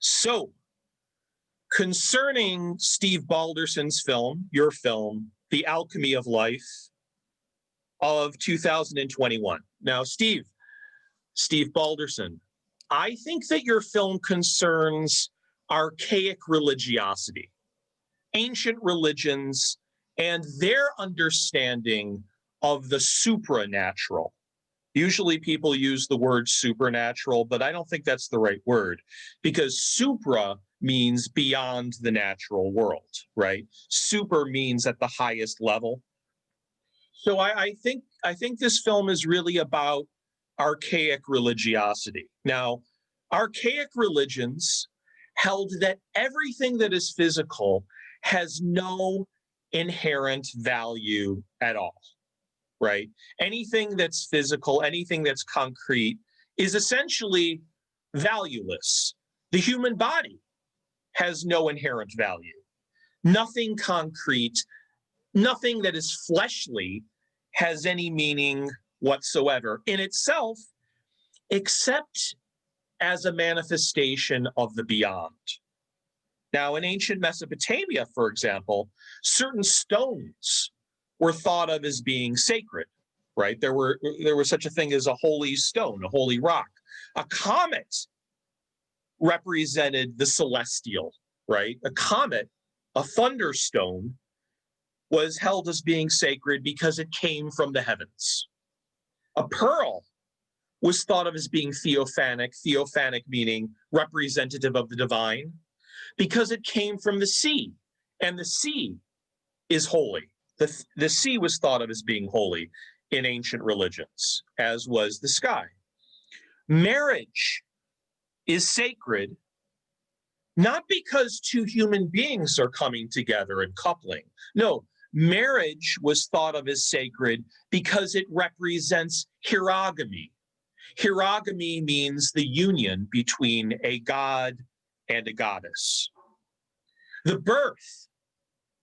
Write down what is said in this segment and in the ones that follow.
So, concerning Steve Balderson's film, your film, The Alchemy of Life of 2021. Now, Steve Balderson, I think that your film concerns archaic religiosity, ancient religions, and their understanding of the supranatural. Usually people use the word supernatural, but I don't think that's the right word, because supra means beyond the natural world, right? Super means at the highest level. So I think this film is really about archaic religiosity. Now, archaic religions held that everything that is physical has no inherent value at all, right? Anything that's physical, anything that's concrete is essentially valueless. The human body has no inherent value. Nothing concrete, nothing that is fleshly has any meaning whatsoever in itself, except as a manifestation of the beyond. Now, in ancient Mesopotamia, for example, certain stones were thought of as being sacred, right? There was such a thing as a holy stone, a holy rock. A comet represented the celestial, right? A comet, a thunderstone, was held as being sacred because it came from the heavens. A pearl was thought of as being theophanic meaning representative of the divine, because it came from the sea, and the sea is holy. The sea was thought of as being holy in ancient religions, as was the sky. Marriage is sacred, not because two human beings are coming together and coupling. No, marriage was thought of as sacred because it represents hierogamy. Hierogamy means the union between a god and a goddess. The birth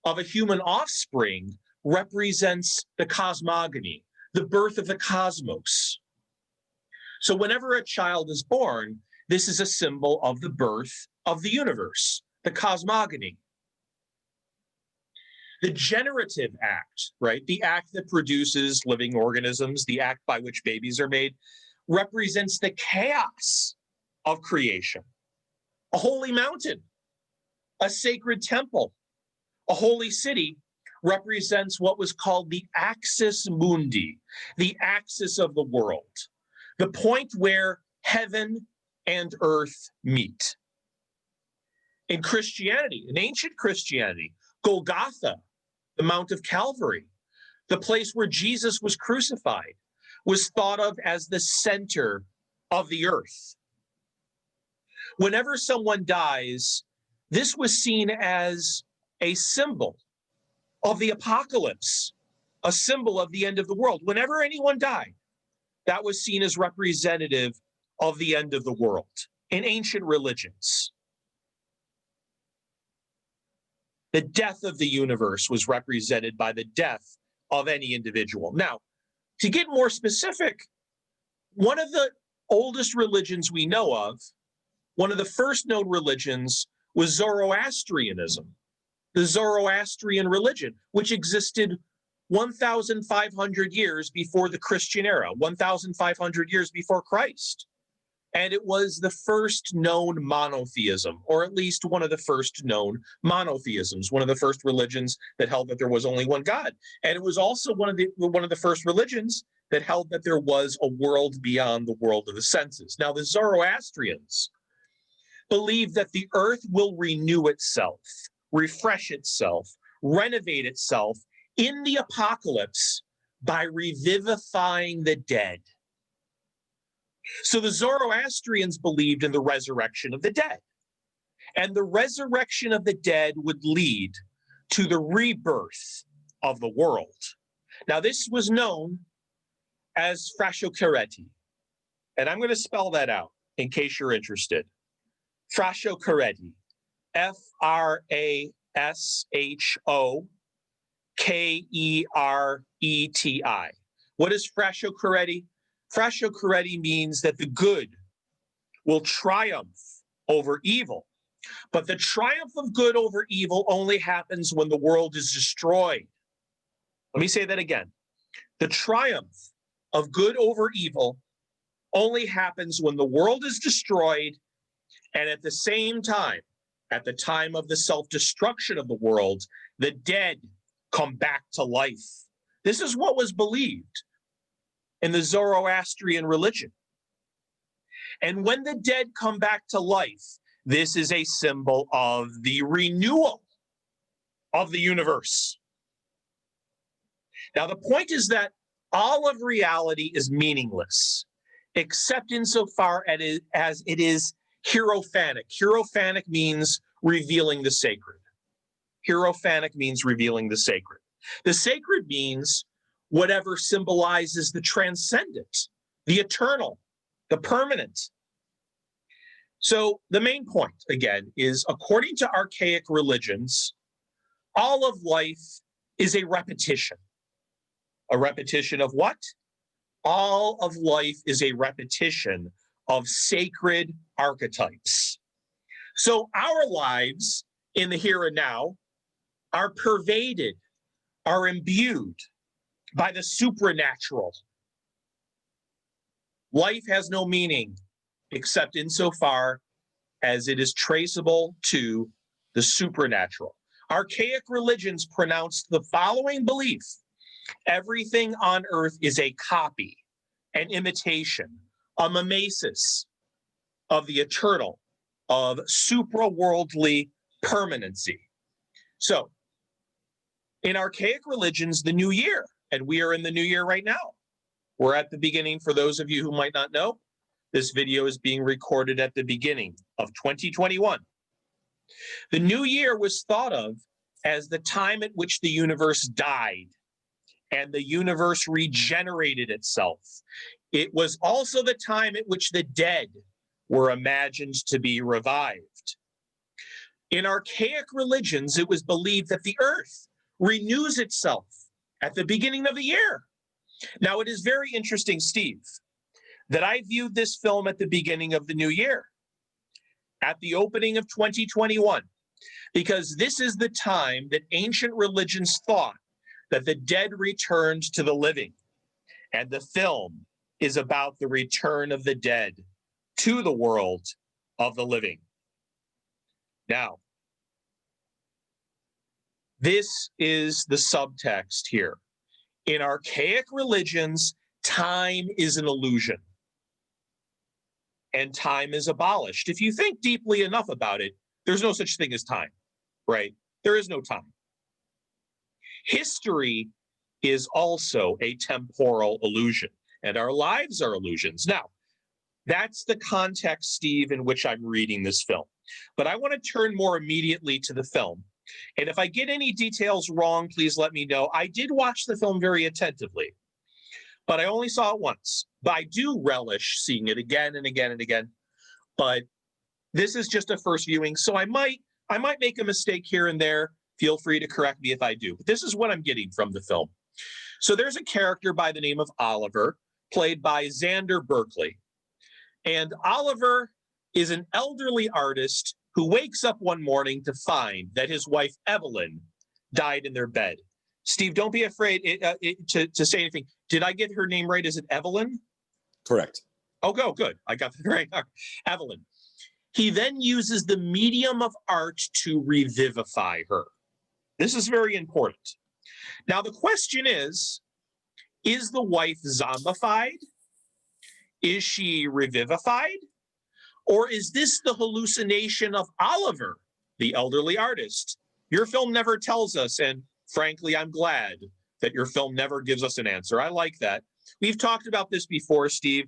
of a human offspring represents the cosmogony, the birth of the cosmos. So whenever a child is born, this is a symbol of the birth of the universe, the cosmogony. The generative act, right, the act that produces living organisms, the act by which babies are made, represents the chaos of creation. A holy mountain, a sacred temple, a holy city represents what was called the axis mundi, the axis of the world, the point where heaven and earth meet. In Christianity, in ancient Christianity, Golgotha, the Mount of Calvary, the place where Jesus was crucified, was thought of as the center of the earth. Whenever someone dies, this was seen as a symbol of the apocalypse, a symbol of the end of the world. Whenever anyone died, that was seen as representative of the end of the world in ancient religions. The death of the universe was represented by the death of any individual. Now, to get more specific, one of the oldest religions we know of, one of the first known religions, was Zoroastrianism, the Zoroastrian religion, which existed 1,500 years before the Christian era, 1,500 years before Christ. And it was the first known monotheism, or at least one of the first known monotheisms, one of the first religions that held that there was only one God. And it was also one of the first religions that held that there was a world beyond the world of the senses. Now, the Zoroastrians believe that the earth will renew itself, refresh itself, renovate itself in the apocalypse by revivifying the dead. So the Zoroastrians believed in the resurrection of the dead. And the resurrection of the dead would lead to the rebirth of the world. Now, this was known as Frashokereti. And I'm going to spell that out in case you're interested. Frashokereti. Frashokereti. What is Frashokereti? Frashokereti means that the good will triumph over evil. But the triumph of good over evil only happens when the world is destroyed. Let me say that again. The triumph of good over evil only happens when the world is destroyed, and at the same time, at the time of the self-destruction of the world, the dead come back to life. This is what was believed in the Zoroastrian religion. And when the dead come back to life, this is a symbol of the renewal of the universe. Now, the point is that all of reality is meaningless, except insofar as it is hierophanic. Hierophanic means revealing the sacred. Hierophanic means revealing the sacred. The sacred means whatever symbolizes the transcendent, the eternal, the permanent. So the main point, again, is according to archaic religions, all of life is a repetition. A repetition of what? All of life is a repetition of sacred archetypes. So our lives in the here and now are pervaded, are imbued by the supernatural. Life has no meaning except insofar as it is traceable to the supernatural. Archaic religions pronounced the following belief: everything on earth is a copy, an imitation, a mimesis of the eternal, of supraworldly permanency. So, in archaic religions, the new year, and we are in the new year right now. We're at the beginning. For those of you who might not know, this video is being recorded at the beginning of 2021. The new year was thought of as the time at which the universe died and the universe regenerated itself. It was also the time at which the dead were imagined to be revived. In archaic religions, it was believed that the earth renews itself at the beginning of the year. Now, it is very interesting, Steve, that I viewed this film at the beginning of the new year, at the opening of 2021, because this is the time that ancient religions thought that the dead returned to the living. And the film is about the return of the dead to the world of the living. Now, this is the subtext here. In archaic religions, time is an illusion, and time is abolished. If you think deeply enough about it, there's no such thing as time, right? There is no time. History is also a temporal illusion, and our lives are illusions. Now, that's the context, Steve, in which I'm reading this film. But I want to turn more immediately to the film. And if I get any details wrong, please let me know. I did watch the film very attentively, but I only saw it once. But I do relish seeing it again and again and again. But this is just a first viewing, so I might make a mistake here and there. Feel free to correct me if I do. But this is what I'm getting from the film. So there's a character by the name of Oliver, played by Xander Berkeley. And Oliver is an elderly artist who wakes up one morning to find that his wife, Evelyn, died in their bed. Steve, don't be afraid to say anything. Did I get her name right? Is it Evelyn? Correct. Oh, good. I got the right. Evelyn. He then uses the medium of art to revivify her. This is very important. Now, the question is the wife zombified? Is she revivified? Or is this the hallucination of Oliver, the elderly artist? Your film never tells us, and frankly, I'm glad that your film never gives us an answer. I like that. We've talked about this before, Steve.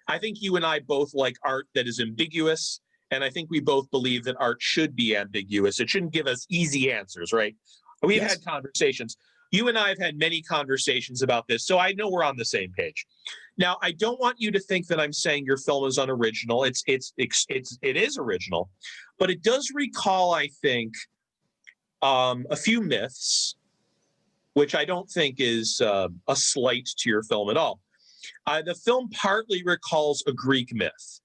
I think you and I both like art that is ambiguous, and I think we both believe that art should be ambiguous. It shouldn't give us easy answers, right? We've had conversations. You and I have had many conversations about this, so I know we're on the same page. Now, I don't want you to think that I'm saying your film is unoriginal. It is original, but it does recall, I think, a few myths, which I don't think is a slight to your film at all. The film partly recalls a Greek myth,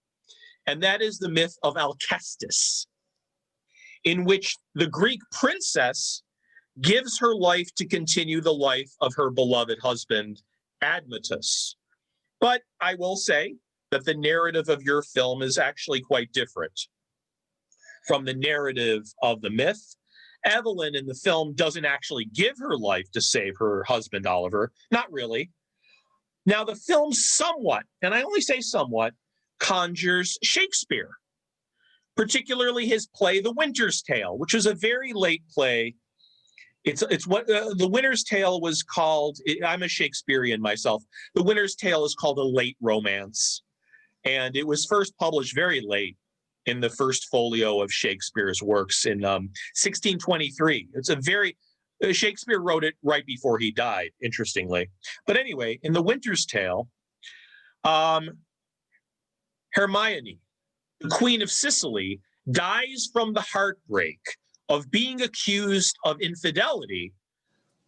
and that is the myth of Alcestis, in which the Greek princess gives her life to continue the life of her beloved husband, Admetus. But I will say that the narrative of your film is actually quite different from the narrative of the myth. Evelyn in the film doesn't actually give her life to save her husband, Oliver. Not really. Now, the film somewhat, and I only say somewhat, conjures Shakespeare, particularly his play, The Winter's Tale, which was a very late play. It's what The Winter's Tale was called. I'm a Shakespearean myself. The Winter's Tale is called a late romance, and it was first published very late in the first folio of Shakespeare's works in 1623. It's a very Shakespeare wrote it right before he died, interestingly. But anyway, in The Winter's Tale, Hermione, the Queen of Sicily, dies from the heartbreak of being accused of infidelity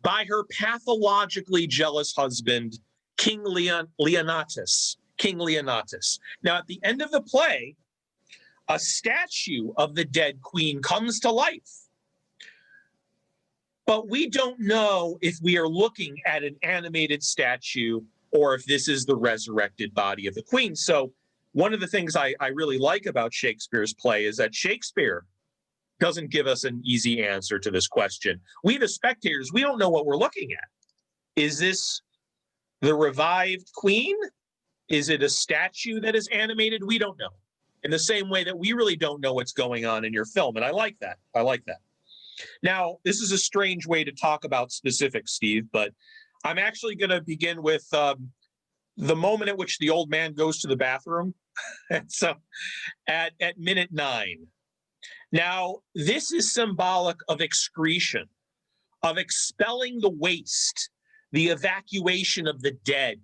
by her pathologically jealous husband, King Leonatus. Now, at the end of the play, a statue of the dead queen comes to life. But we don't know if we are looking at an animated statue or if this is the resurrected body of the queen. So one of the things I really like about Shakespeare's play is that Shakespeare doesn't give us an easy answer to this question. We, the spectators, we don't know what we're looking at. Is this the revived queen? Is it a statue that is animated? We don't know. In the same way that we really don't know what's going on in your film. And I like that. I like that. Now, this is a strange way to talk about specifics, Steve, but I'm actually going to begin with the moment at which the old man goes to the bathroom. And so at minute 9. Now, this is symbolic of excretion, of expelling the waste, the evacuation of the dead,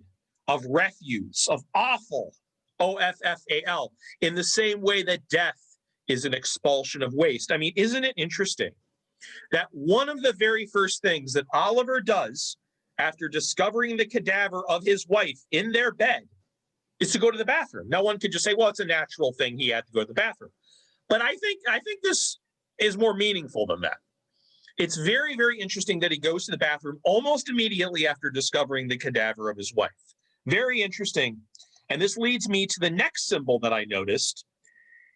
of refuse, of offal, O-F-F-A-L, in the same way that death is an expulsion of waste. I mean, isn't it interesting that one of the very first things that Oliver does after discovering the cadaver of his wife in their bed is to go to the bathroom? Now, one could just say, well, it's a natural thing. He had to go to the bathroom. But I think this is more meaningful than that. It's very, very interesting that he goes to the bathroom almost immediately after discovering the cadaver of his wife. Very interesting. And this leads me to the next symbol that I noticed.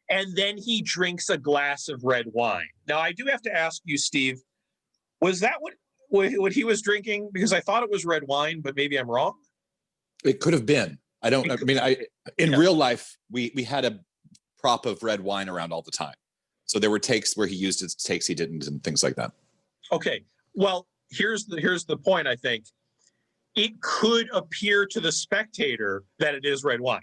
And then he drinks a glass of red wine. Now, I do have to ask you, Steve, was that what he was drinking? Because I thought it was red wine, but maybe I'm wrong. It could have been. In real life, we had a prop of red wine around all the time. So there were takes where he used it, takes he didn't, and things like that. Okay. Well, here's the point, I think. It could appear to the spectator that it is red wine.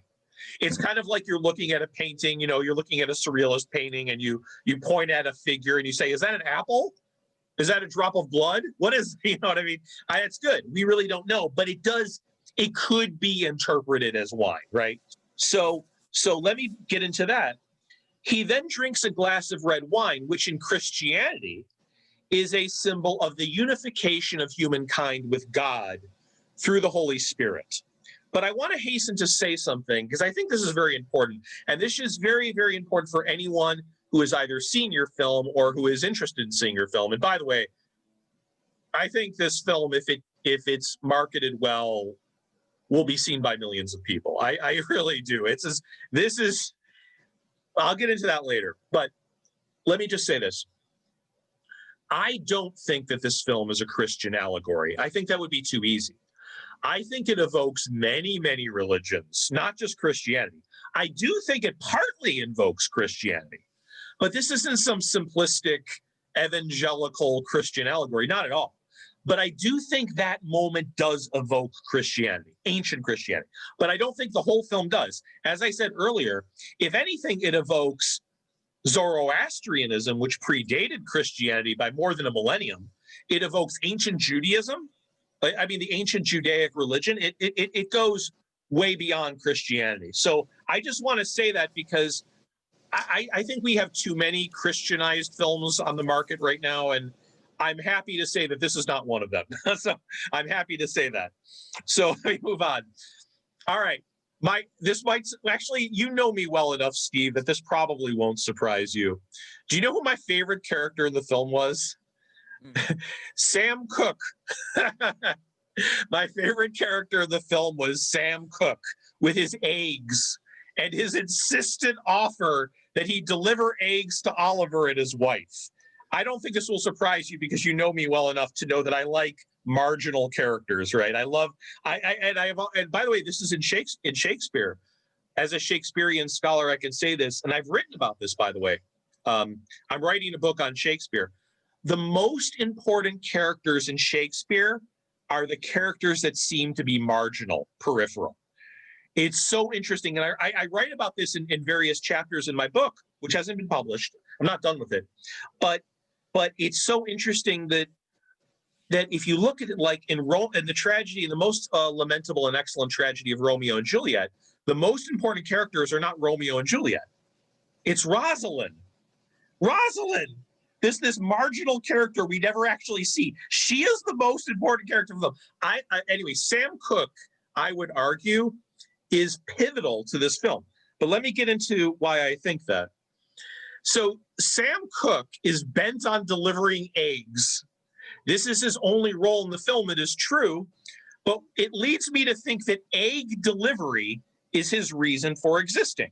It's kind of like you're looking at a painting, you're looking at a surrealist painting and you point at a figure and you say, is that an apple? Is that a drop of blood? What is, you know what I mean? It's good. We really don't know, but it could be interpreted as wine, right? So let me get into that. He then drinks a glass of red wine, which in Christianity is a symbol of the unification of humankind with God through the Holy Spirit. But I want to hasten to say something because I think this is very important. And this is very, very important for anyone who has either seen your film or who is interested in seeing your film. And by the way, I think this film, if it's marketed well, will be seen by millions of people. I really do. I'll get into that later. But let me just say this. I don't think that this film is a Christian allegory. I think that would be too easy. I think it evokes many, many religions, not just Christianity. I do think it partly invokes Christianity, but this isn't some simplistic evangelical Christian allegory, not at all. But I do think that moment does evoke Christianity, ancient Christianity. But I don't think the whole film does. As I said earlier, if anything, it evokes Zoroastrianism, which predated Christianity by more than a millennium. It evokes ancient Judaism. I mean, the ancient Judaic religion. It goes way beyond Christianity. So I just want to say that because I think we have too many Christianized films on the market right now, and I'm happy to say that this is not one of them. So I'm happy to say that. So let me move on. All right. This might actually, you know me well enough, Steve, that this probably won't surprise you. Do you know who my favorite character in the film was? Sam Cooke. My favorite character in the film was Sam Cooke with his eggs and his insistent offer that he deliver eggs to Oliver and his wife. I don't think this will surprise you because you know me well enough to know that I like marginal characters, right? And by the way, this is in Shakespeare. As a Shakespearean scholar, I can say this, and I've written about this, by the way. I'm writing a book on Shakespeare. The most important characters in Shakespeare are the characters that seem to be marginal, peripheral. It's so interesting. And I write about this in various chapters in my book, which hasn't been published. I'm not done with it. But it's so interesting that if you look at it like in Rome and the tragedy, the most lamentable and excellent tragedy of Romeo and Juliet, the most important characters are not Romeo and Juliet. It's Rosalind. Rosalind, this marginal character we never actually see. She is the most important character of them. Anyway, Sam Cooke, I would argue, is pivotal to this film. But let me get into why I think that. So Sam Cooke is bent on delivering eggs. This is his only role in the film. It is true, but it leads me to think that egg delivery is his reason for existing.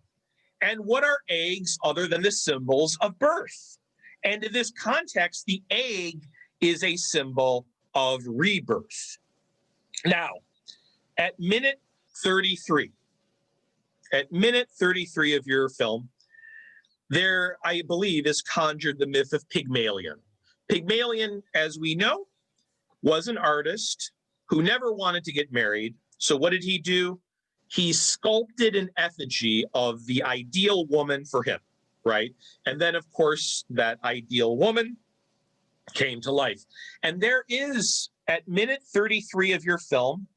And what are eggs other than the symbols of birth? And in this context, the egg is a symbol of rebirth. Now, at minute 33 of your film, there, I believe, is conjured the myth of Pygmalion. Pygmalion, as we know, was an artist who never wanted to get married. So what did he do? He sculpted an effigy of the ideal woman for him, right? And then, of course, that ideal woman came to life. And there is, at minute 33 of your film,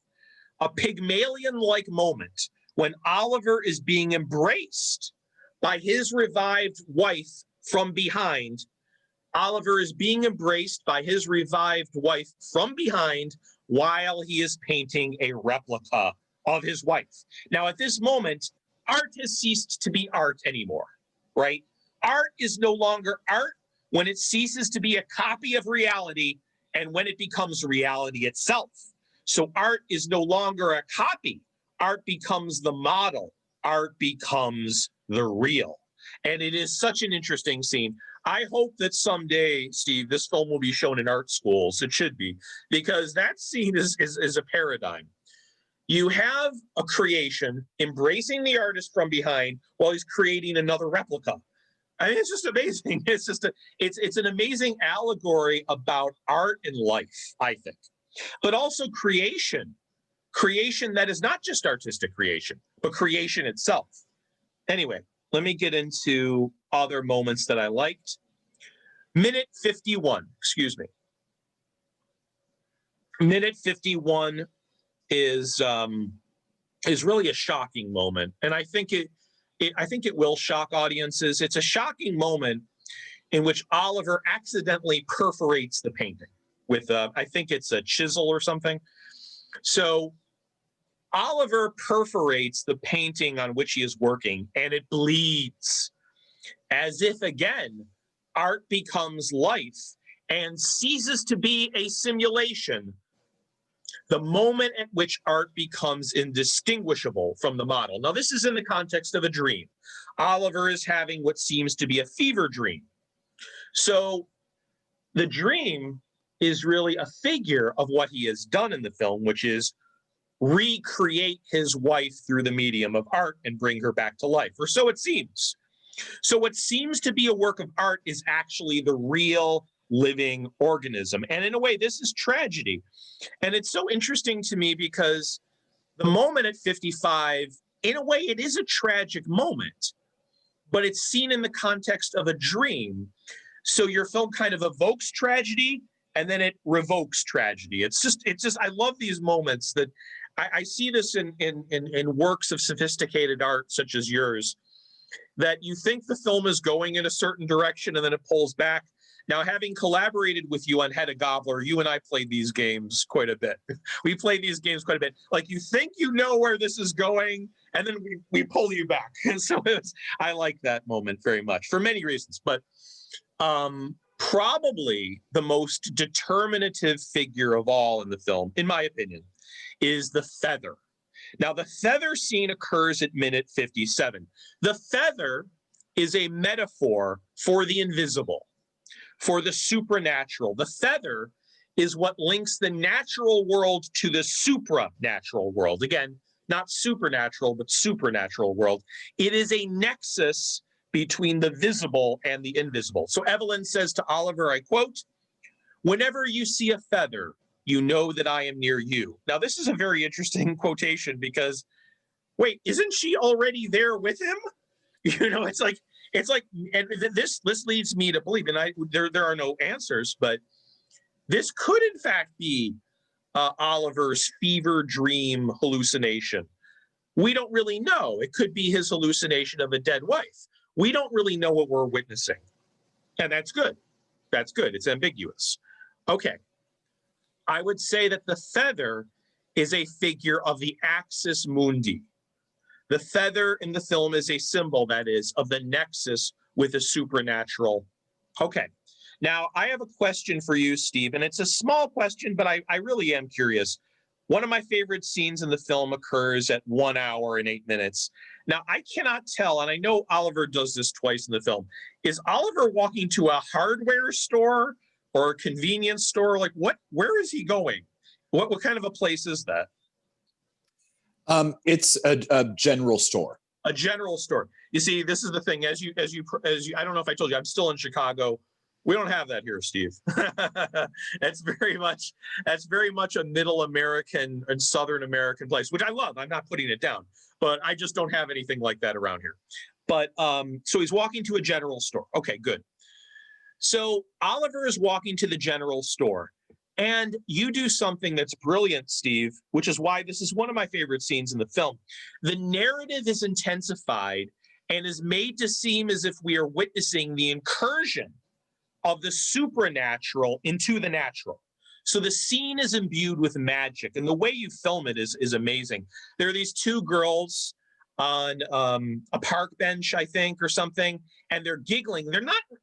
a Pygmalion-like moment when Oliver is being embraced by his revived wife from behind. Oliver is being embraced by his revived wife from behind while he is painting a replica of his wife. Now, at this moment, art has ceased to be art anymore, right? Art is no longer art when it ceases to be a copy of reality and when it becomes reality itself. So art is no longer a copy. Art becomes the model. Art becomes the real. And it is such an interesting scene. I hope that someday, Steve, this film will be shown in art schools. It should be, because that scene is a paradigm. You have a creation embracing the artist from behind while he's creating another replica. I mean, it's just amazing. It's just it's an amazing allegory about art and life, I think, but also creation that is not just artistic creation, but creation itself. Anyway, let me get into other moments that I liked. Minute 51, excuse me. Minute 51 is really a shocking moment, and I think it will shock audiences. It's a shocking moment in which Oliver accidentally perforates the painting with I think it's a chisel or something. So Oliver perforates the painting on which he is working, and it bleeds, as if again art becomes life and ceases to be a simulation the moment at which art becomes indistinguishable from the model. Now, this is in the context of a dream. Oliver is having what seems to be a fever dream. So the dream is really a figure of what he has done in the film, which is recreate his wife through the medium of art and bring her back to life, or so it seems. So what seems to be a work of art is actually the real living organism. And in a way, this is tragedy. And it's so interesting to me because the moment at 55, in a way, it is a tragic moment, but it's seen in the context of a dream. So your film kind of evokes tragedy and then it revokes tragedy. It's just, I love these moments that I see this in works of sophisticated art such as yours, that you think the film is going in a certain direction and then it pulls back. Now, having collaborated with you on Hedda Gobbler, you and I played these games quite a bit. We played these games quite a bit. Like, you think you know where this is going, and then we pull you back. And so I like that moment very much for many reasons. But probably the most determinative figure of all in the film, in my opinion, is the feather. Now, the feather scene occurs at minute 57. The feather is a metaphor for the invisible, for the supernatural. The feather is what links the natural world to the supranatural world. Again, not supernatural, but supernatural world. It is a nexus between the visible and the invisible. So Evelyn says to Oliver, I quote, "Whenever you see a feather, you know that I am near you." Now, this is a very interesting quotation because, wait, isn't she already there with him? You know, it's like, and this leads me to believe, and there are no answers, but this could in fact be Oliver's fever dream hallucination. We don't really know. It could be his hallucination of a dead wife. We don't really know what we're witnessing. And that's good. That's good. It's ambiguous. Okay. I would say that the feather is a figure of the axis mundi. The feather in the film is a symbol, that is, of the nexus with the supernatural. Okay. Now, I have a question for you, Steve, and it's a small question, but I really am curious. One of my favorite scenes in the film occurs at 1 hour and 8 minutes. Now, I cannot tell, and I know Oliver does this twice in the film. Is Oliver walking to a hardware store or a convenience store? Like, where is he going? What kind of a place is that? It's a general store. A general store. You see, this is the thing. As you, I don't know if I told you, I'm still in Chicago. We don't have that here, Steve. That's very much a middle American and Southern American place, which I love. I'm not putting it down, but I just don't have anything like that around here. But so he's walking to a general store. Okay, good. So Oliver is walking to the general store, and you do something that's brilliant, Steve, which is why this is one of my favorite scenes in the film. The narrative is intensified and is made to seem as if we are witnessing the incursion of the supernatural into the natural. So the scene is imbued with magic, and the way you film it is amazing. There are these two girls on a park bench, I think, or something, and they're giggling.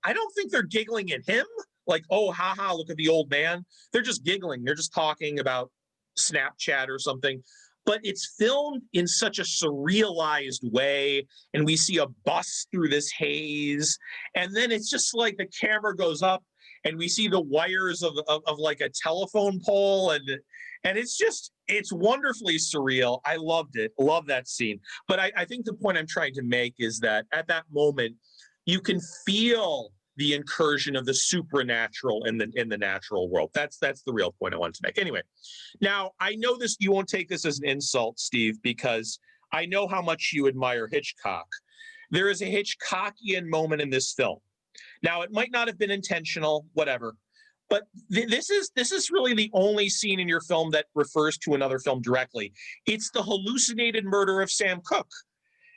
I don't think they're giggling at him, like, oh, haha, look at the old man. They're just giggling. They're just talking about Snapchat or something. But it's filmed in such a surrealized way, and we see a bus through this haze, and then it's just like the camera goes up, and we see the wires of like a telephone pole, and it's wonderfully surreal. I loved it. Love that scene. But I think the point I'm trying to make is that at that moment, you can feel the incursion of the supernatural in the natural world. That's the real point I wanted to make. Anyway, now I know this, you won't take this as an insult, Steve, because I know how much you admire Hitchcock. There is a Hitchcockian moment in this film. Now, it might not have been intentional, whatever, but this is really the only scene in your film that refers to another film directly. It's the hallucinated murder of Sam Cooke.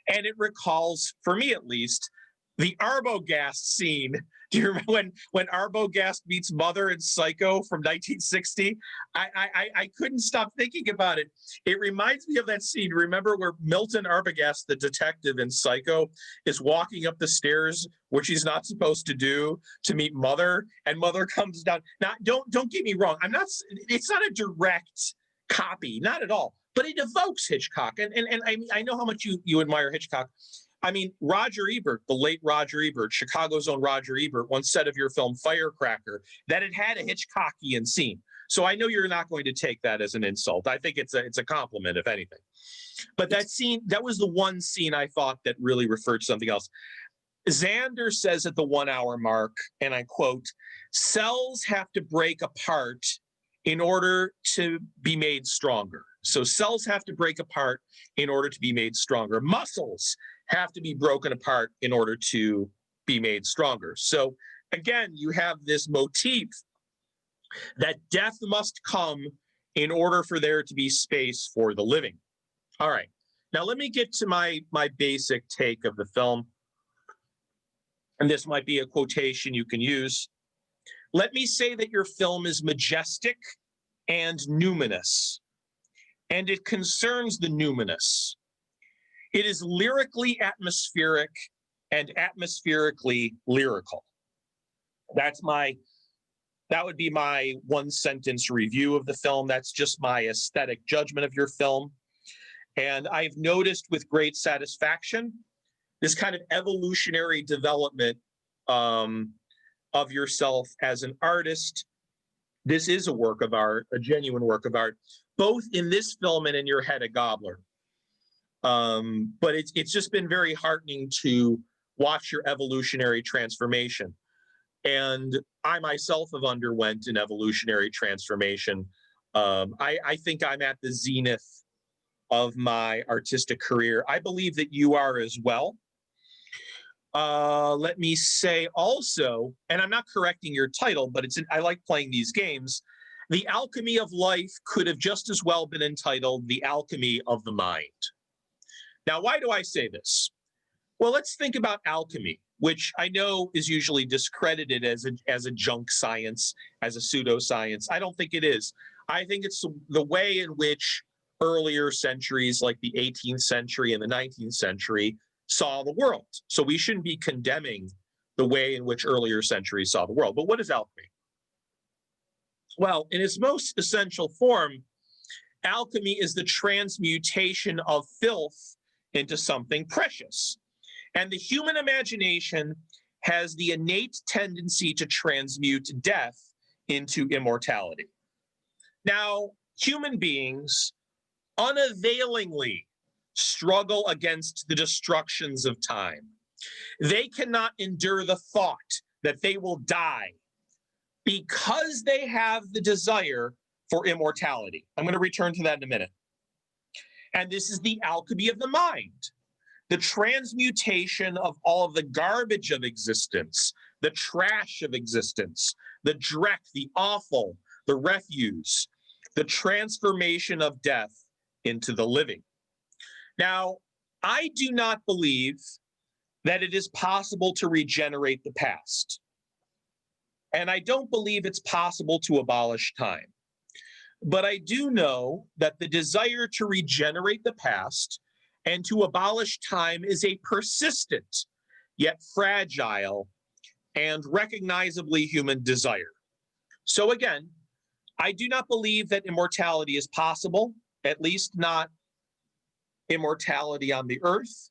And it recalls, for me at least, the Arbogast scene. Do you remember when Arbogast meets Mother in Psycho from 1960? I couldn't stop thinking about it. It reminds me of that scene. Remember where Milton Arbogast, the detective in Psycho, is walking up the stairs, which he's not supposed to do, to meet Mother, and Mother comes down. Now, don't get me wrong. It's not a direct copy, not at all, but it evokes Hitchcock. And I know how much you admire Hitchcock. I mean, Roger Ebert, the late Roger Ebert, Chicago's own Roger Ebert, once said of your film Firecracker that it had a Hitchcockian scene. So I know you're not going to take that as an insult. I think it's a compliment, if anything. But that scene, that was the one scene I thought that really referred to something else. Xander says at the 1 hour mark, and I quote, "Cells have to break apart in order to be made stronger." So cells have to break apart in order to be made stronger. Muscles have to be broken apart in order to be made stronger. So again, you have this motif that death must come in order for there to be space for the living. All right. Now let me get to my basic take of the film. And this might be a quotation you can use. Let me say that your film is majestic and numinous, and it concerns the numinous. It is lyrically atmospheric and atmospherically lyrical. That would be my one sentence review of the film. That's just my aesthetic judgment of your film. And I've noticed with great satisfaction this kind of evolutionary development of yourself as an artist. This is a work of art, a genuine work of art, both in this film and in Your Head a Gobbler. But it's just been very heartening to watch your evolutionary transformation. And I myself have underwent an evolutionary transformation. I think I'm at the zenith of my artistic career. I believe that you are as well. Let me say also, and I'm not correcting your title, but I like playing these games. The Alchemy of Life could have just as well been entitled The Alchemy of the Mind. Now, why do I say this? Well, let's think about alchemy, which I know is usually discredited as a junk science, as a pseudoscience. I don't think it is. I think it's the way in which earlier centuries, like the 18th century and the 19th century, saw the world. So we shouldn't be condemning the way in which earlier centuries saw the world. But what is alchemy? Well, in its most essential form, alchemy is the transmutation of filth into something precious. And the human imagination has the innate tendency to transmute death into immortality. Now, human beings unavailingly struggle against the destructions of time. They cannot endure the thought that they will die because they have the desire for immortality. I'm going to return to that in a minute. And this is the alchemy of the mind, the transmutation of all of the garbage of existence, the trash of existence, the dreck, the offal, the refuse, the transformation of death into the living. Now, I do not believe that it is possible to regenerate the past. And I don't believe it's possible to abolish time. But I do know that the desire to regenerate the past and to abolish time is a persistent, yet fragile, and recognizably human desire. So again, I do not believe that immortality is possible, at least not immortality on the earth,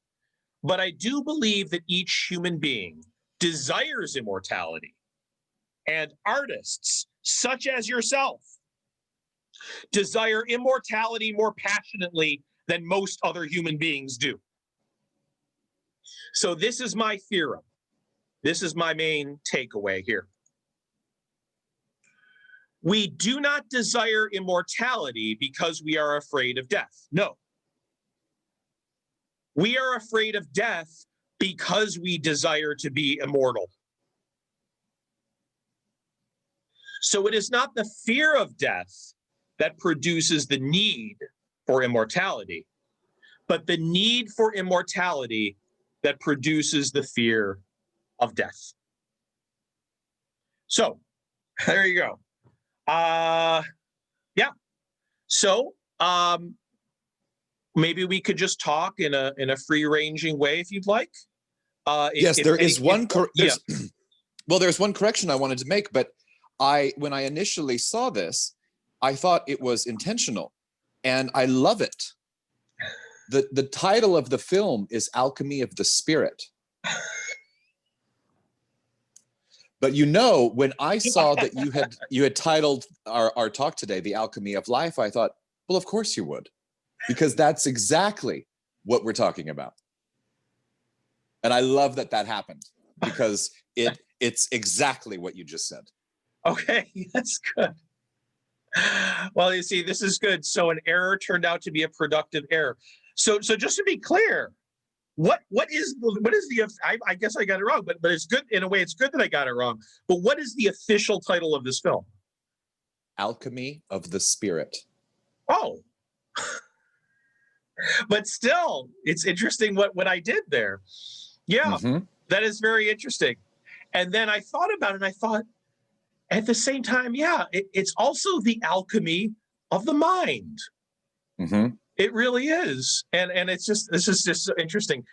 but I do believe that each human being desires immortality, and artists, such as yourself, desire immortality more passionately than most other human beings do. So this is my theorem. This is my main takeaway here. We do not desire immortality because we are afraid of death. No. We are afraid of death because we desire to be immortal. So it is not the fear of death that produces the need for immortality, but the need for immortality that produces the fear of death. So there you go. Yeah. So maybe we could just talk in a free-ranging way if you'd like. Yes, there's one correction I wanted to make, but when I initially saw this, I thought it was intentional, and I love it. The title of the film is Alchemy of the Spirit. But you know, when I saw that you had titled our talk today, The Alchemy of Life, I thought, well, of course you would, because that's exactly what we're talking about. And I love that happened, because it's exactly what you just said. Okay, that's good. Well, you see, this is good. So an error turned out to be a productive error. So just to be clear, what is the I guess I got it wrong, but it's good in a way. It's good that I got it wrong. But what is the official title of this film? Alchemy of the Spirit. Oh, but still, it's interesting what I did there. Yeah, that is very interesting. And then I thought about it, and I thought, at the same time, yeah, it's also the alchemy of the mind. It really is. And it's just, this is just so interesting.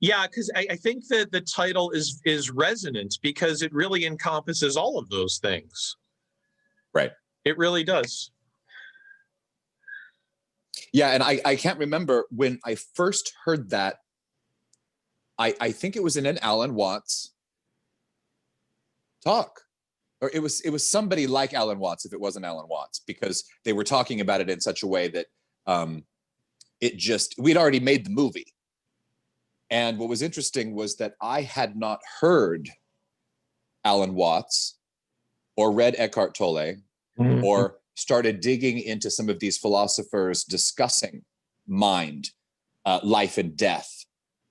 Yeah, because I think that the title is resonant because it really encompasses all of those things. Right. It really does. Yeah, and I can't remember when I first heard that. I think it was in an Alan Watts talk, or it was somebody like Alan Watts, if it wasn't Alan Watts, because they were talking about it in such a way that it just, we'd already made the movie. And what was interesting was that I had not heard Alan Watts or read Eckhart Tolle or started digging into some of these philosophers discussing mind, life and death,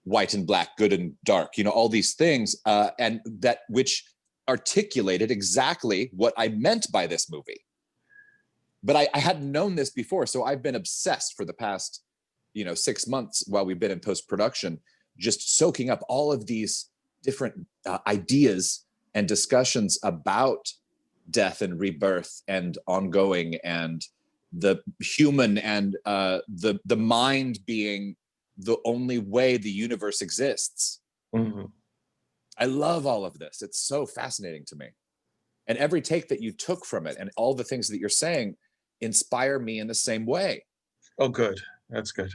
white and black, good and dark, you know, all these things, and that which articulated exactly what I meant by this movie. But I hadn't known this before, so I've been obsessed for the past, 6 months while we've been in post-production, just soaking up all of these different ideas and discussions about death and rebirth and ongoing and the human and the mind being the only way the universe exists. Mm-hmm. I love all of this. It's so fascinating to me. And every take that you took from it and all the things that you're saying inspire me in the same way. Oh, good. That's good.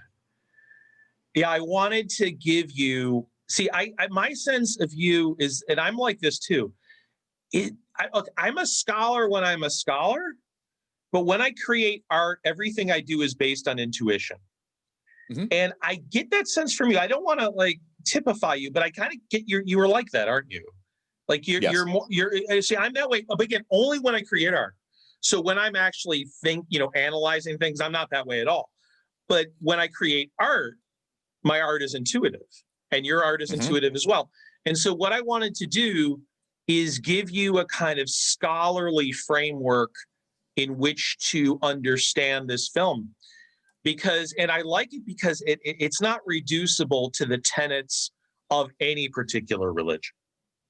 Yeah, I wanted to give you, see, I my sense of you is, and I'm like this too. I'm a scholar when I'm a scholar, but when I create art, everything I do is based on intuition. Mm-hmm. And I get that sense from you. I don't want to like typify you, but I kind of get you were like that, aren't you? Like you're more, see, I'm that way, but again, only when I create art. So when I'm actually analyzing things, I'm not that way at all. But when I create art, my art is intuitive and your art is intuitive as well. And so what I wanted to do is give you a kind of scholarly framework in which to understand this film. And I like it because it's not reducible to the tenets of any particular religion.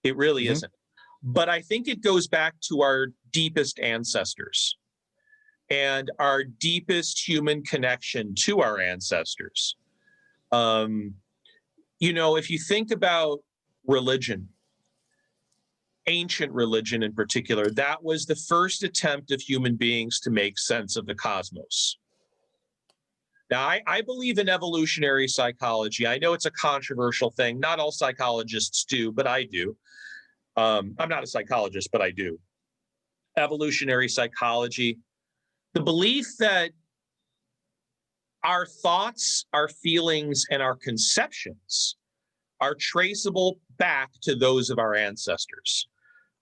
It really isn't. But I think it goes back to our deepest ancestors and our deepest human connection to our ancestors. If you think about religion, ancient religion in particular, that was the first attempt of human beings to make sense of the cosmos. Now, I believe in evolutionary psychology. I know it's a controversial thing. Not all psychologists do, but I do. I'm not a psychologist, but I do. Evolutionary psychology, the belief that our thoughts, our feelings, and our conceptions are traceable back to those of our ancestors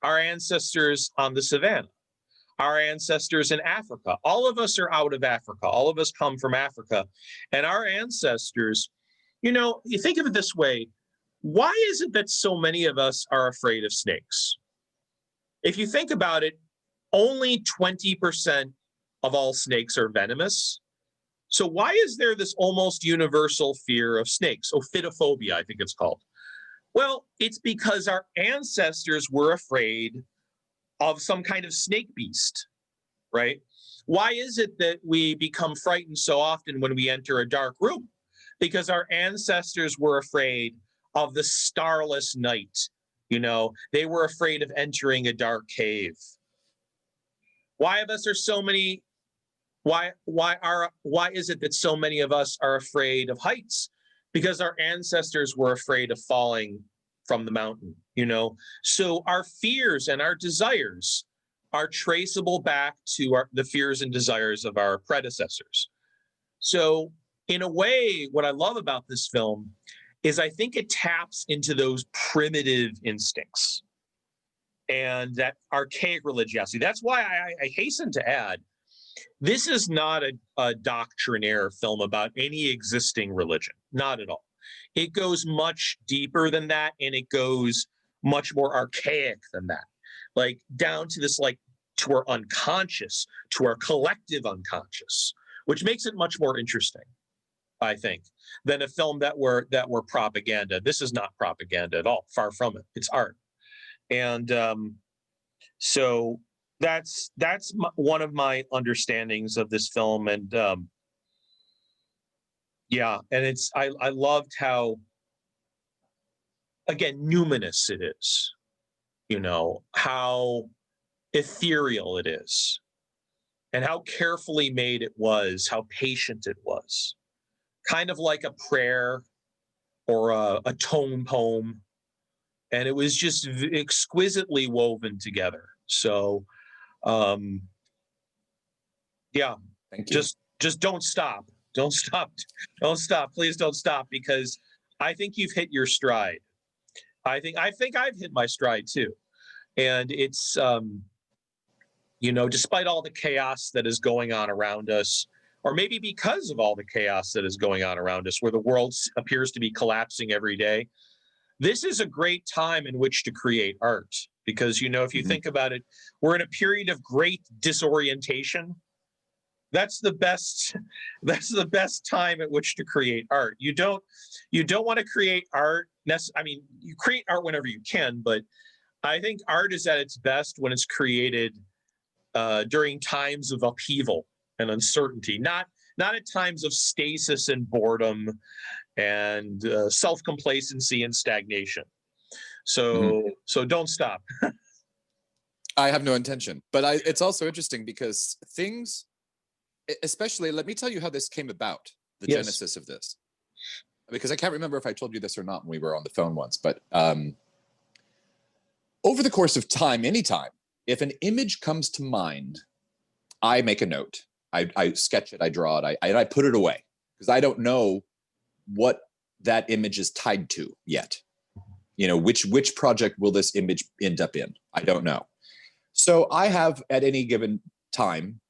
on the savannah, our ancestors in Africa. All of us are out of Africa. All of us come from Africa. And our ancestors, you think of it this way, why is it that so many of us are afraid of snakes? If you think about it, only 20% of all snakes are venomous. So why is there this almost universal fear of snakes? Ophidiophobia, I think it's called. Well, it's because our ancestors were afraid of some kind of snake beast, right? Why is it that we become frightened so often when we enter a dark room? Because our ancestors were afraid of the starless night. They were afraid of entering a dark cave. Why is it that so many of us are afraid of heights? Because our ancestors were afraid of falling from the mountain, So our fears and our desires are traceable back to the fears and desires of our predecessors. So in a way, what I love about this film is I think it taps into those primitive instincts and that archaic religiosity. That's why I hasten to add, this is not a doctrinaire film about any existing religion, not at all. It goes much deeper than that, and it goes much more archaic than that, like down to this, like to our unconscious, to our collective unconscious, which makes it much more interesting, I think, than a film that were propaganda. This is not propaganda at all, far from it. It's art, and so that's one of my understandings of this film, and Yeah, and I loved how, again, numinous it is, how ethereal it is, and how carefully made it was, how patient it was. Kind of like a prayer or a tone poem. And it was just exquisitely woven together. So, um, yeah, Thank you. just don't stop. Don't stop. Don't stop. Please don't stop, because I think you've hit your stride. I think I've hit my stride too. And it's despite all the chaos that is going on around us, or maybe because of all the chaos that is going on around us, where the world appears to be collapsing every day, this is a great time in which to create art. Because, if you think about it, we're in a period of great disorientation. That's the best time at which to create art. You don't want to create art. You create art whenever you can, but I think art is at its best when it's created during times of upheaval and uncertainty, not at times of stasis and boredom and self-complacency and stagnation. So don't stop. I have no intention, but it's also interesting because things, especially, let me tell you how this came about, the genesis of this, because I can't remember if I told you this or not when we were on the phone once, but over the course of time, anytime, if an image comes to mind, I make a note. I sketch it, I draw it, I put it away, because I don't know what that image is tied to yet. Which project will this image end up in? I don't know. So I have, at any given time,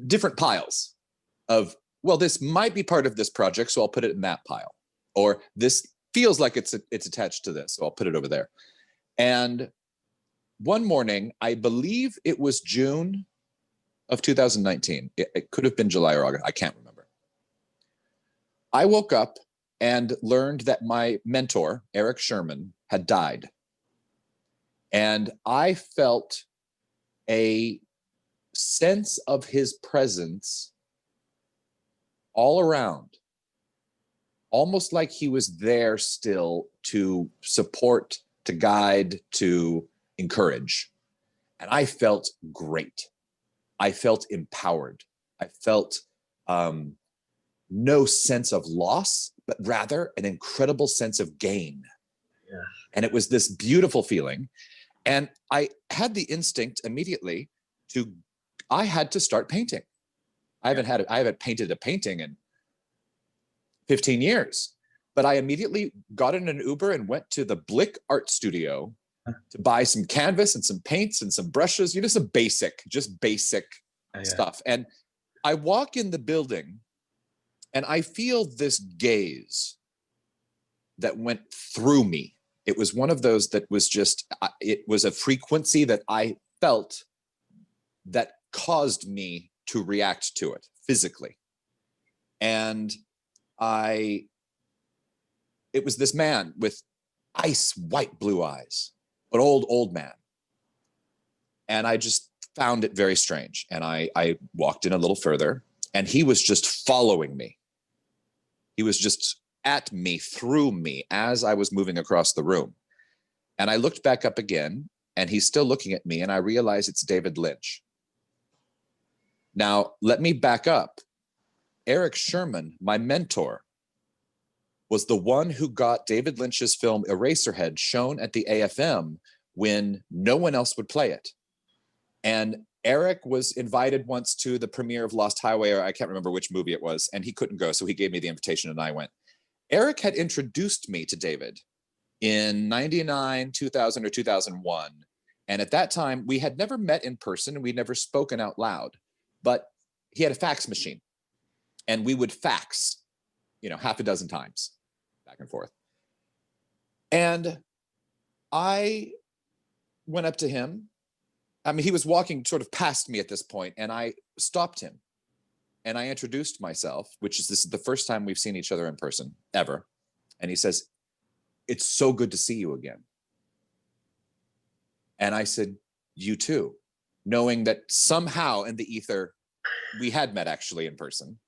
different piles of, well, this might be part of this project, so I'll put it in that pile. Or this feels like it's attached to this, so I'll put it over there. And one morning, I believe it was June of 2019. It could have been July or August. I can't remember. I woke up and learned that my mentor, Eric Sherman, had died. And I felt a sense of his presence all around, almost like he was there still to support, to guide, to encourage. And I felt great. I felt empowered. I felt no sense of loss, but rather an incredible sense of gain. Yeah. And it was this beautiful feeling. And I had the instinct immediately I had to start painting. I haven't painted a painting in 15 years, but I immediately got in an Uber and went to the Blick Art Studio to buy some canvas and some paints and some brushes, some basic stuff. And I walk in the building and I feel this gaze that went through me. It was one of those that was it was a frequency that I felt that caused me to react to it physically. And it was this man with ice white blue eyes, an old man. And I just found it very strange. And I walked in a little further and he was just following me. He was just at me, through me, as I was moving across the room. And I looked back up again and he's still looking at me, and I realized it's David Lynch. Now, let me back up. Eric Sherman, my mentor, was the one who got David Lynch's film Eraserhead shown at the AFM when no one else would play it. And Eric was invited once to the premiere of Lost Highway, or I can't remember which movie it was, and he couldn't go, so he gave me the invitation and I went. Eric had introduced me to David in 99, 2000, or 2001. And at that time, we had never met in person and we'd never spoken out loud, but he had a fax machine and we would fax, half a dozen times back and forth. And I went up to him. He was walking sort of past me at this point, and I stopped him and I introduced myself, this is the first time we've seen each other in person ever. And he says, "It's so good to see you again." And I said, "You too," knowing that somehow in the ether, we had met actually in person.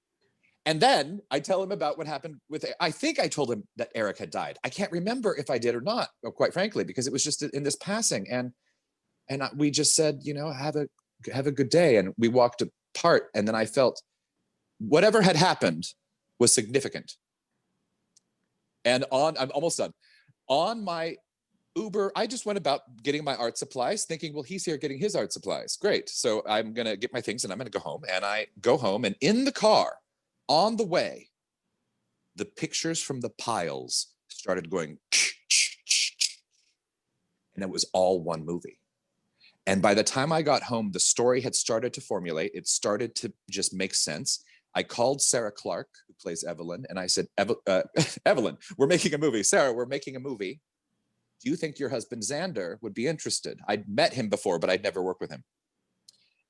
And then I tell him about what happened with, I think I told him that Eric had died. I can't remember if I did or not, quite frankly, because it was just in this passing. And we just said, you know, have a good day. And we walked apart. And then I felt whatever had happened was significant. And I'm almost done. On my Uber, I just went about getting my art supplies, thinking, well, he's here getting his art supplies. Great. So I'm going to get my things and I'm going to go home. And I go home, and in the car, on the way, the pictures from the piles started going, and it was all one movie. And by the time I got home, the story had started to formulate. It started to just make sense. I called Sarah Clark, who plays Evelyn, and I said, Evelyn, we're making a movie. Sarah, we're making a movie. Do you think your husband Xander would be interested? I'd met him before, but I'd never worked with him.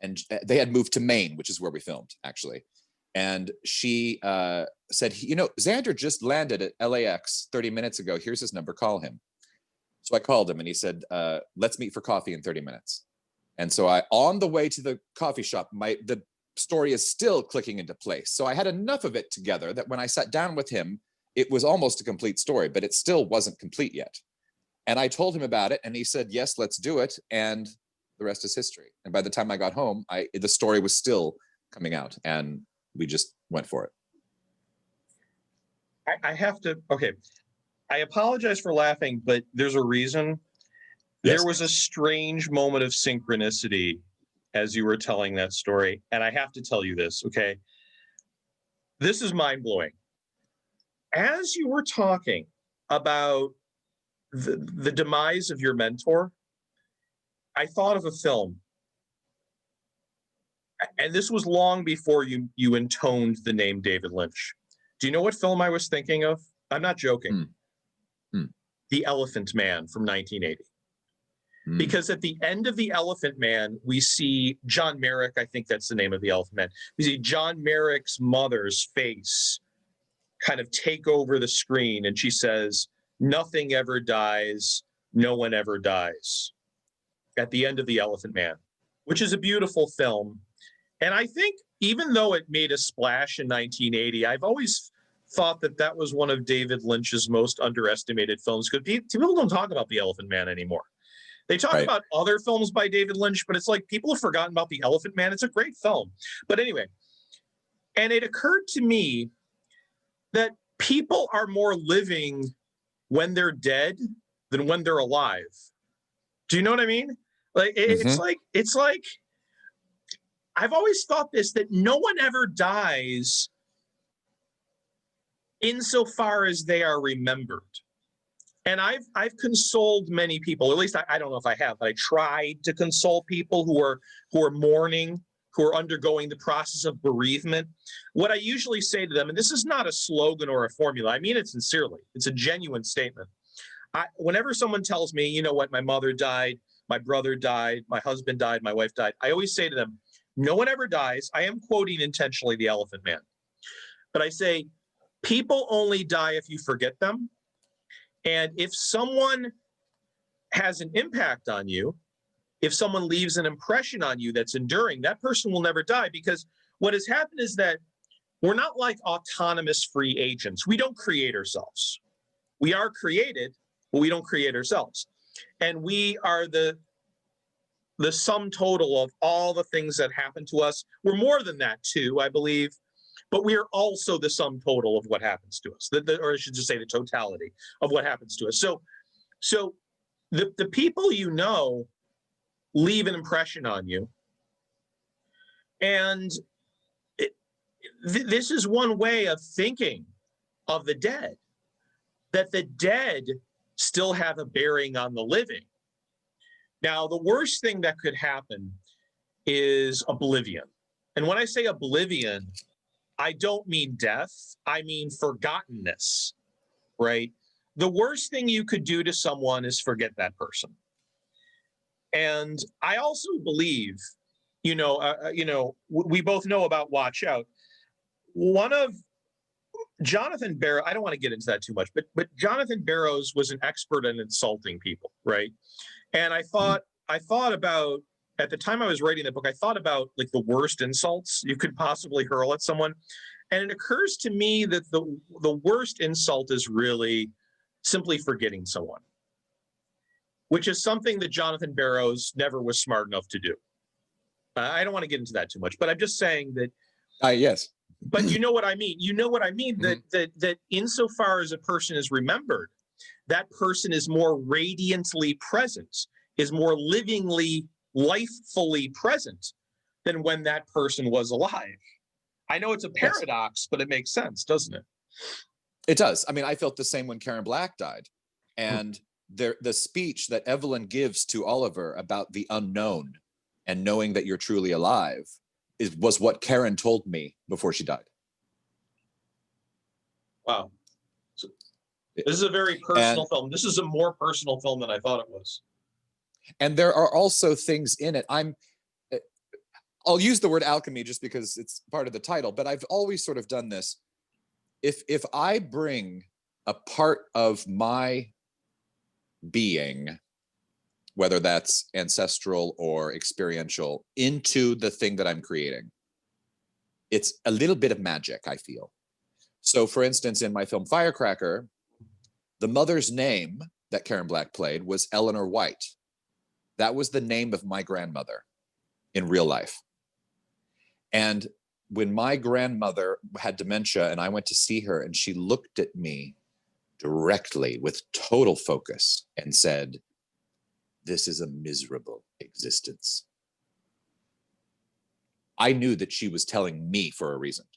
And they had moved to Maine, which is where we filmed, actually. And she said, you know, Xander just landed at LAX 30 minutes ago. Here's his number, call him. So I called him and he said, let's meet for coffee in 30 minutes. And so on the way to the coffee shop, the story is still clicking into place. So I had enough of it together that when I sat down with him, it was almost a complete story, but it still wasn't complete yet. And I told him about it and he said, yes, let's do it. And the rest is history. And by the time I got home, the story was still coming out, and we just went for it. I have to, okay. I apologize for laughing, but there's a reason. Yes. There was a strange moment of synchronicity as you were telling that story. And I have to tell you this, okay? This is mind-blowing. As you were talking about the demise of your mentor, I thought of a film. And this was long before you intoned the name David Lynch. Do you know what film I was thinking of? I'm not joking. The Elephant Man from 1980. Because at the end of The Elephant Man, we see John Merrick, I think that's the name of the Elephant Man. We see John Merrick's mother's face kind of take over the screen, and she says, nothing ever dies, no one ever dies, at the end of The Elephant Man, which is a beautiful film. And I think even though it made a splash in 1980, I've always thought that was one of David Lynch's most underestimated films, because people don't talk about The Elephant Man anymore. They talk about other films by David Lynch, but it's like people have forgotten about The Elephant Man. It's a great film. But anyway, and it occurred to me that people are more living when they're dead than when they're alive. Do you know what I mean? Like, it's like, I've always thought this, that no one ever dies insofar as they are remembered. And I've consoled many people, or at least I don't know if I have, but I tried to console people who are mourning, who are undergoing the process of bereavement. What I usually say to them, and this is not a slogan or a formula, I mean it sincerely, it's a genuine statement. Whenever someone tells me, you know what, my mother died, my brother died, my husband died, my wife died, I always say to them, no one ever dies. I am quoting intentionally The Elephant Man. But I say, people only die if you forget them. And if someone has an impact on you, if someone leaves an impression on you that's enduring, that person will never die. Because what has happened is that we're not like autonomous free agents. We don't create ourselves. We are created, but we don't create ourselves. And we are the sum total of all the things that happen to us. We're more than that too, I believe. But we are also the sum total of what happens to us, or I should just say the totality of what happens to us. So the people you know leave an impression on you. And this is one way of thinking of the dead, that the dead still have a bearing on the living. Now, the worst thing that could happen is oblivion. And when I say oblivion, I don't mean death, I mean forgottenness, right? The worst thing you could do to someone is forget that person. And I also believe, we both know about Watch Out. One of Jonathan Barrow, I don't want to get into that too much, but Jonathan Barrows was an expert in insulting people, right? And I thought about, at the time I was writing the book, I thought about like the worst insults you could possibly hurl at someone. And it occurs to me that the worst insult is really simply forgetting someone, which is something that Jonathan Barrows never was smart enough to do. I don't want to get into that too much, but I'm just saying that. Yes. But you know what I mean. You know what I mean. Mm-hmm. That insofar as a person is remembered, that person is more radiantly present, is more livingly, lifefully present than when that person was alive. I know it's a paradox, but it makes sense, doesn't it? It does. I mean, I felt the same when Karen Black died. And the speech that Evelyn gives to Oliver about the unknown and knowing that you're truly alive was what Karen told me before she died. Wow. So this is a very personal film. This is a more personal film than I thought it was. And there are also things in it. I'll use the word alchemy just because it's part of the title, but I've always sort of done this. If I bring a part of my being, whether that's ancestral or experiential, into the thing that I'm creating, it's a little bit of magic, I feel. So for instance, in my film Firecracker, the mother's name that Karen Black played was Eleanor White. That was the name of my grandmother in real life. And when my grandmother had dementia and I went to see her and she looked at me directly with total focus and said, "This is a miserable existence," I knew that she was telling me for a reason,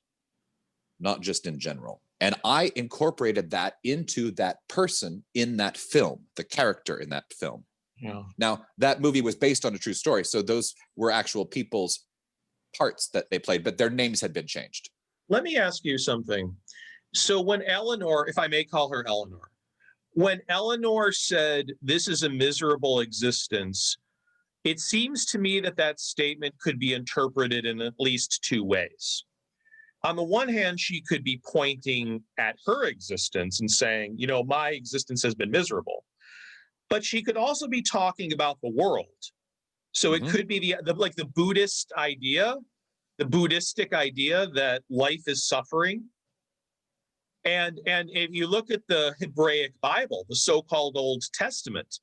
not just in general. And I incorporated that into that person in that film, the character in that film. Yeah. Now, that movie was based on a true story, so those were actual people's parts that they played, but their names had been changed. Let me ask you something. So when Eleanor, if I may call her Eleanor, when Eleanor said, "This is a miserable existence," it seems to me that that statement could be interpreted in at least two ways. On the one hand, she could be pointing at her existence and saying, you know, my existence has been miserable. But she could also be talking about the world. So it could be like the Buddhist idea, the Buddhistic idea that life is suffering. And if you look at the Hebraic Bible, the so-called Old Testament,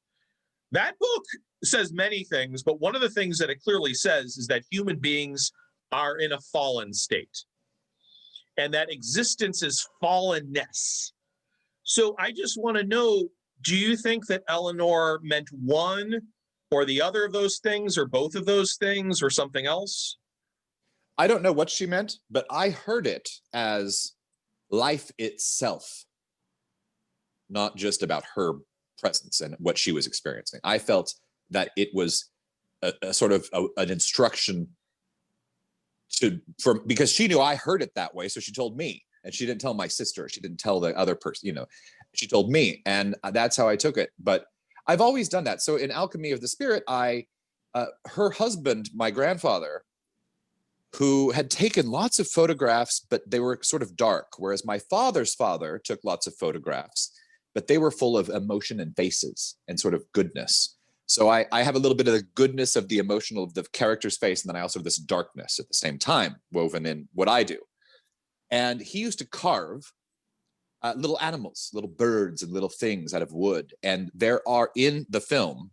that book says many things, but one of the things that it clearly says is that human beings are in a fallen state and that existence is fallenness. So I just want to know, do you think that Eleanor meant one or the other of those things or both of those things or something else? I don't know what she meant, but I heard it as life itself, not just about her presence and what she was experiencing. I felt that it was a sort of an instruction because she knew I heard it that way, so she told me, and she didn't tell my sister. She didn't tell the other person. You know, she told me, and that's how I took it. But I've always done that. So in Alchemy of the Spirit, her husband, my grandfather, who had taken lots of photographs, but they were sort of dark, whereas my father's father took lots of photographs, but they were full of emotion and faces and sort of goodness. So I have a little bit of the goodness of the emotional of the character's face, and then I also have this darkness at the same time woven in what I do. And he used to carve little animals, little birds and little things out of wood. And there are in the film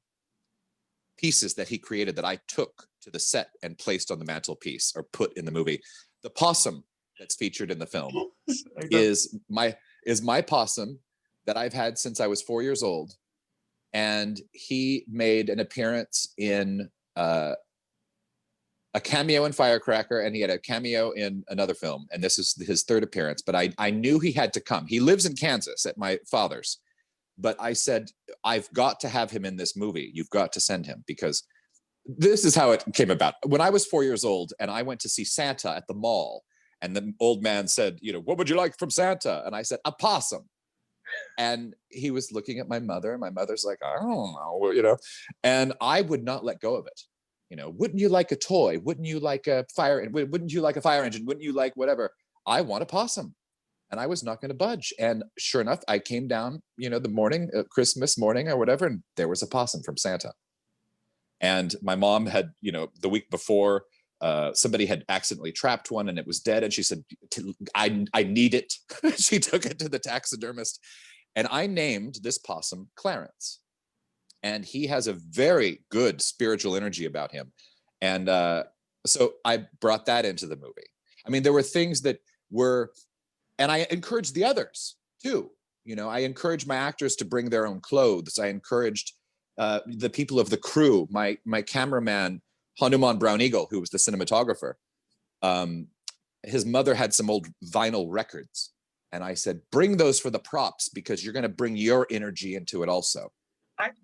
pieces that he created that I took to the set and placed on the mantelpiece or put in the movie. The possum that's featured in the film is my possum that I've had since I was 4 years old. And he made an appearance in a cameo in Firecracker, and he had a cameo in another film. And this is his third appearance, but I knew he had to come. He lives in Kansas at my father's, but I said, I've got to have him in this movie. You've got to send him, because this is how it came about. When I was 4 years old and I went to see Santa at the mall, and the old man said, you know, what would you like from Santa? And I said, a possum. And he was looking at my mother, and my mother's like, I don't know, you know, and I would not let go of it. You know, wouldn't you like a toy? Wouldn't you like a fire? Wouldn't you like a fire engine? Wouldn't you like whatever? I want a possum. And I was not going to budge. And sure enough, I came down, you know, the morning, Christmas morning or whatever, and there was a possum from Santa. And my mom had, you know, the week before somebody had accidentally trapped one and it was dead. And she said, I need it. She took it to the taxidermist. And I named this possum Clarence. And he has a very good spiritual energy about him. And so I brought that into the movie. I mean, there were things that were, and I encouraged the others too. You know, I encouraged my actors to bring their own clothes. I encouraged the people of the crew, my cameraman, Hanuman Brown Eagle, who was the cinematographer. His mother had some old vinyl records. And I said, bring those for the props because you're going to bring your energy into it also.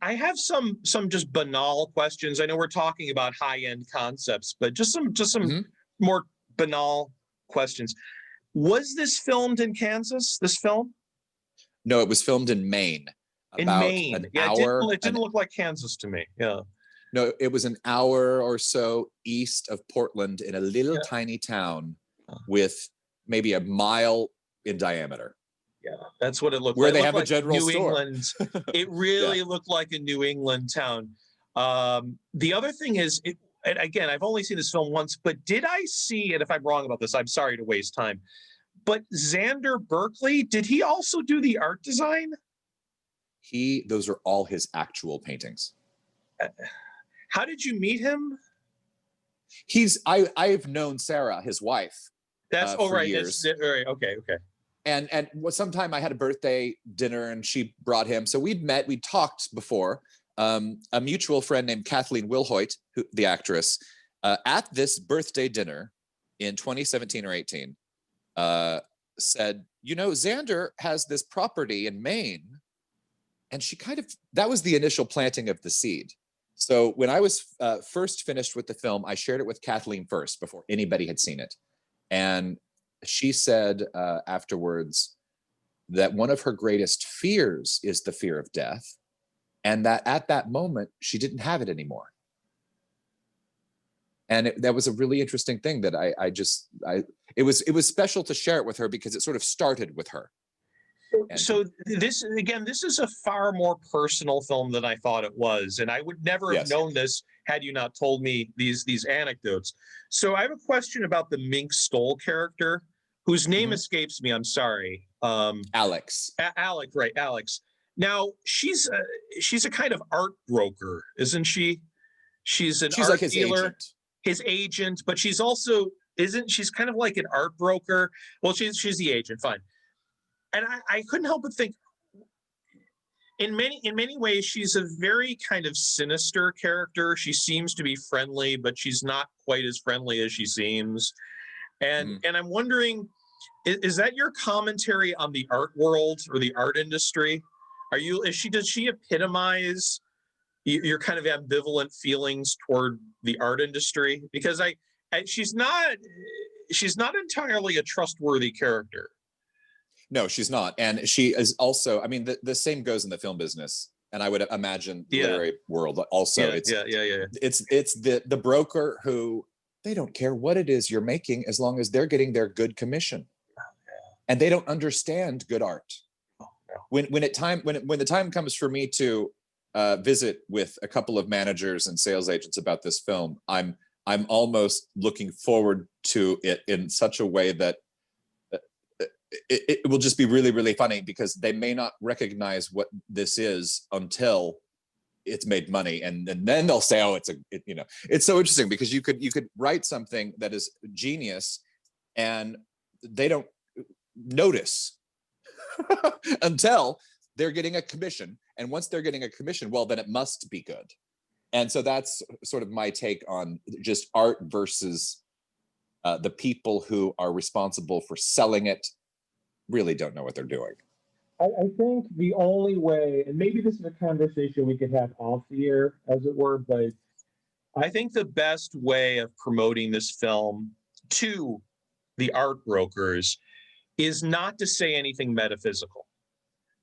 I have some just banal questions. I know we're talking about high-end concepts, but just some more banal questions. Was this filmed in Kansas, this film? No, it was filmed in Maine. In Maine. An Yeah, hour. It didn't look like Kansas to me. Yeah. No, it was an hour or so east of Portland in a little tiny town with maybe a mile in diameter. Yeah, that's what it looked where like. Where they have like a general New store. England. It really looked like a New England town. The other thing is, and again, I've only seen this film once, but did I see, and if I'm wrong about this, I'm sorry to waste time, but Xander Berkeley, did he also do the art design? Those are all his actual paintings. How did you meet him? I've known Sarah, his wife. That's for years. Right. Okay. And sometime I had a birthday dinner and she brought him. So we'd talked before. A mutual friend named Kathleen Wilhoit, the actress, at this birthday dinner in 2017 or 18, said, you know, Xander has this property in Maine. And she that was the initial planting of the seed. So when I was first finished with the film, I shared it with Kathleen first before anybody had seen it. And she said afterwards that one of her greatest fears is the fear of death. And that at that moment, she didn't have it anymore. And that was a really interesting thing that it was special to share it with her because it sort of started with her. So this is a far more personal film than I thought it was. And I would never have known this had you not told me these anecdotes. So I have a question about the Mink Stole character, whose name escapes me. I'm sorry. Alex. Alex. Now, she's a kind of art broker, isn't she? She's art like his dealer, agent. His agent, but she's also, she's kind of like an art broker. Well, she's the agent, fine. And I couldn't help but think, in many ways, she's a very kind of sinister character. She seems to be friendly, but she's not quite as friendly as she seems. And I'm wondering, is that your commentary on the art world or the art industry? Does she epitomize your kind of ambivalent feelings toward the art industry? Because she's not entirely a trustworthy character. No, she's not. And she is also, I mean, the same goes in the film business. And I would imagine the literary world also. It's the broker who, they don't care what it is you're making as long as they're getting their good commission. And they don't understand good art. When the time comes for me to visit with a couple of managers and sales agents about this film, I'm almost looking forward to it in such a way that it will just be really, really funny because they may not recognize what this is until it's made money, and then they'll say, "Oh, it's so interesting," because you could write something that is genius, and they don't notice until they're getting a commission, and once they're getting a commission, well, then it must be good. And so that's sort of my take on just art versus the people who are responsible for selling it. Really don't know what they're doing. I think the only way, and maybe this is a conversation we could have off the air, as it were, but I think the best way of promoting this film to the art brokers is not to say anything metaphysical.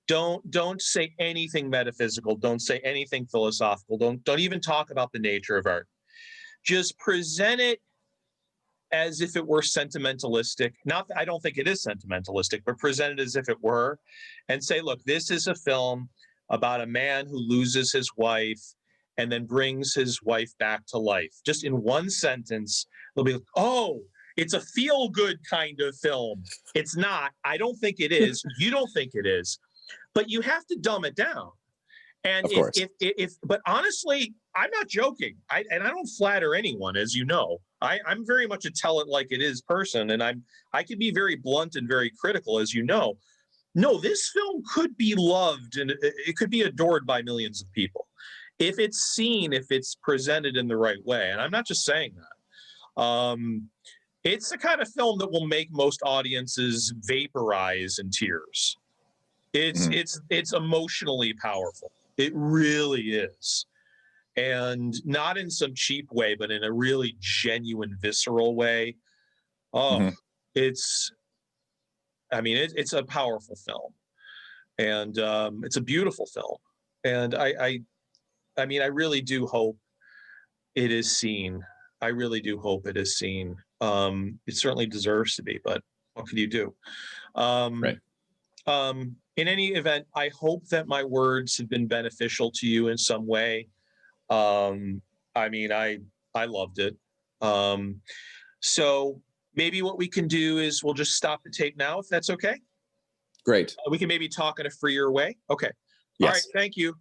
Don't say anything metaphysical. Don't say anything philosophical. Don't even talk about the nature of art. Just present it as if it were sentimentalistic. I don't think it is sentimentalistic, but present it as if it were, and say, look, this is a film about a man who loses his wife, and then brings his wife back to life. Just in one sentence, they'll be like, oh, it's a feel-good kind of film. It's not. I don't think it is. You don't think it is. But you have to dumb it down. And Of course. but honestly, I'm not joking. I don't flatter anyone, as you know. I'm very much a tell it like it is person, and I can be very blunt and very critical, as you know. No, this film could be loved and it could be adored by millions of people if it's seen, if it's presented in the right way. And I'm not just saying that. It's the kind of film that will make most audiences vaporize in tears. It's emotionally powerful. It really is. And not in some cheap way, but in a really genuine, visceral way. Oh, it's a powerful film. And it's a beautiful film. And I really do hope it is seen. I really do hope it is seen. It certainly deserves to be, but what can you do? Right. In any event, I hope that my words have been beneficial to you in some way. I loved it. So maybe what we can do is we'll just stop the tape now, if that's okay. Great. We can maybe talk in a freer way. Okay. Yes. All right. Thank you.